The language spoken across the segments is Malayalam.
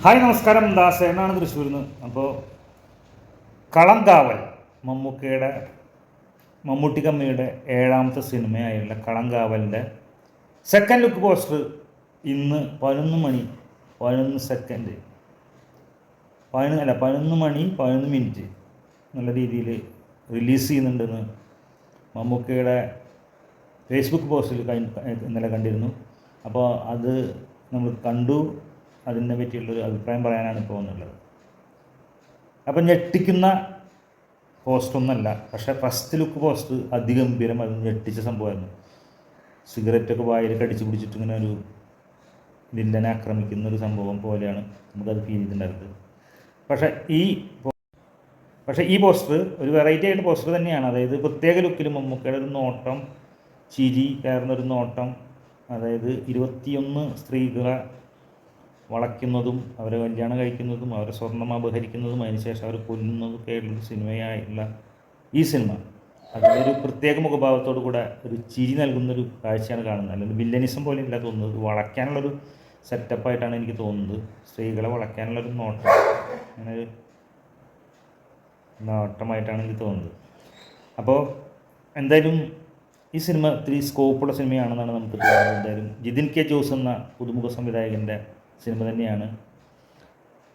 ഹായ് നമസ്കാരം, ദാസേനാണ് തൃശ്ശൂരിൽ നിന്ന്. അപ്പോൾ കളങ്കാവൽ മമ്മൂട്ടി കമ്പനിയുടെ 7ാമത്തെ സിനിമയായുള്ള കളങ്കാവലിൻ്റെ സെക്കൻഡ് ലുക്ക് പോസ്റ്റർ ഇന്ന് 11 മണി 11 സെക്കൻഡ് 11 മണി 11 മിനിറ്റ് നല്ല രീതിയിൽ റിലീസ് ചെയ്യുന്നുണ്ടെന്ന് മമ്മൂക്കയുടെ ഫേസ്ബുക്ക് പോസ്റ്റിൽ ഇന്നലെ കണ്ടിരുന്നു. അപ്പോൾ അത് നമ്മൾ കണ്ടു. അതിനെ പറ്റിയുള്ളൊരു അഭിപ്രായം പറയാനാണ് ഇപ്പോൾ വന്നുള്ളത്. അപ്പം ഞെട്ടിക്കുന്ന പോസ്റ്റൊന്നല്ല, പക്ഷേ ഫസ്റ്റ് ലുക്ക് പോസ്റ്റ് അതിഗംഭീരം, അത് ഞെട്ടിച്ച സംഭവമായിരുന്നു. സിഗരറ്റൊക്കെ വായിൽ കടിച്ചു പിടിച്ചിട്ട് ഇങ്ങനെ ഒരു വില്ലനെ ആക്രമിക്കുന്ന ഒരു സംഭവം പോലെയാണ് നമുക്കത് ഫീൽ ചെയ്തിട്ടുണ്ടായിരുന്നത്. പക്ഷേ ഈ പോസ്റ്റർ ഒരു വെറൈറ്റി ആയിട്ട് പോസ്റ്റർ തന്നെയാണ്. അതായത് പ്രത്യേക ലുക്കിൽ മമ്മൂക്കയുടെ ഒരു നോട്ടം, ചിരി കയറുന്നൊരു നോട്ടം, അതായത് 21 സ്ത്രീകളെ വളയ്ക്കുന്നതും അവരെ കല്യാണം കഴിക്കുന്നതും അവരെ സ്വർണം അപഹരിക്കുന്നതും അതിനുശേഷം അവർ കൊല്ലുന്നതൊക്കെ ഉള്ളൊരു സിനിമയായിട്ടുള്ള ഈ സിനിമ അതിലൊരു പ്രത്യേക മുഖഭാവത്തോടു കൂടെ ഒരു ചിരി നൽകുന്നൊരു കാഴ്ചയാണ് കാണുന്നത്. അല്ലെങ്കിൽ വില്ലനിസം പോലെ ഇല്ല തോന്നുന്നത്. വളയ്ക്കാനുള്ളൊരു സെറ്റപ്പായിട്ടാണ് എനിക്ക് തോന്നുന്നത്. സ്ത്രീകളെ വളയ്ക്കാനുള്ളൊരു നോട്ടം, അങ്ങനെ ഒരു നോട്ടമായിട്ടാണ് എനിക്ക് തോന്നുന്നത്. അപ്പോൾ എന്തായാലും ഈ സിനിമ ഇത്തിരി സ്കോപ്പുള്ള സിനിമയാണെന്നാണ് നമുക്ക് തോന്നുന്നത്. എന്തായാലും ജിതിൻ കെ ജോസ് എന്ന പുതുമുഖ സംവിധായകൻ്റെ സിനിമ തന്നെയാണ്.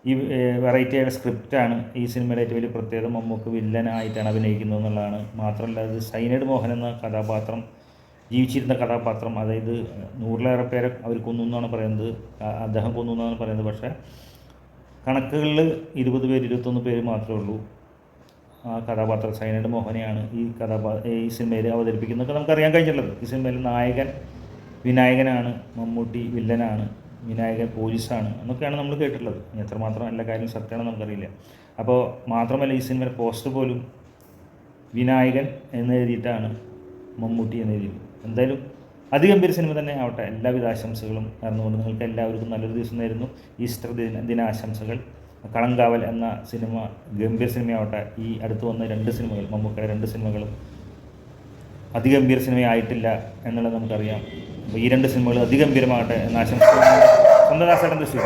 ഈ വെറൈറ്റി ആയ സ്ക്രിപ്റ്റാണ് ഈ സിനിമയുടെ ഏറ്റവും വലിയ പ്രത്യേകത. മമ്മൂക്ക് വില്ലനായിട്ടാണ് അഭിനയിക്കുന്നത് എന്നുള്ളതാണ്. മാത്രമല്ല അത് സൈനൈഡ് മോഹൻ എന്ന കഥാപാത്രം, ജീവിച്ചിരുന്ന കഥാപാത്രം, അതായത് 100ലേറെ പേരെ അവർ കൊന്നു എന്നാണ് പറയുന്നത്, അദ്ദേഹം കൊന്നു എന്നാണ് പറയുന്നത്. പക്ഷേ കണക്കുകളിൽ 20 പേര് 21 പേര് മാത്രമേ ഉള്ളൂ. ആ കഥാപാത്രം സൈനൈഡ് മോഹനെയാണ് ഈ സിനിമയിൽ അവതരിപ്പിക്കുന്നതൊക്കെ നമുക്കറിയാൻ കഴിഞ്ഞിട്ടുള്ളത്. ഈ സിനിമയിൽ നായകൻ വിനായകനാണ്, മമ്മൂട്ടി വില്ലനാണ്, വിനായകൻ പോലീസാണ് എന്നൊക്കെയാണ് നമ്മൾ കേട്ടിട്ടുള്ളത്. എത്രമാത്രം എല്ലാ കാര്യവും സത്യമാണെന്ന് നമുക്കറിയില്ല. അപ്പോൾ മാത്രമല്ല ഈ സിനിമയുടെ പോസ്റ്റർ പോലും വിനായകൻ എന്നെഴുതിയിട്ടാണ് മമ്മൂട്ടി എന്നെഴുതിയത്. എന്തായാലും അതിഗംഭീര സിനിമ തന്നെ ആവട്ടെ. എല്ലാവിധ ആശംസകളും നേർന്നുകൊണ്ട് നിങ്ങൾക്ക് എല്ലാവർക്കും നല്ലൊരു ദിവസം നേരുന്നു. ഈസ്റ്റർ ദിനാശംസകൾ. കളങ്കാവൽ എന്ന സിനിമ ഗംഭീര സിനിമയാവട്ടെ. ഈ അടുത്ത് വന്ന 2 സിനിമകൾ, മമ്മൂക്കയുടെ 2 സിനിമകളും അതിഗംഭീര സിനിമയായിട്ടില്ല എന്നുള്ളത് നമുക്കറിയാം. അപ്പോൾ ഈ 2 സിനിമകൾ അതിഗംഭീരമാകട്ടെ എന്ന ആശംസിക്കുന്നു. സ്വന്തം ദാസേട്ടൻ തൃശ്ശൂർ.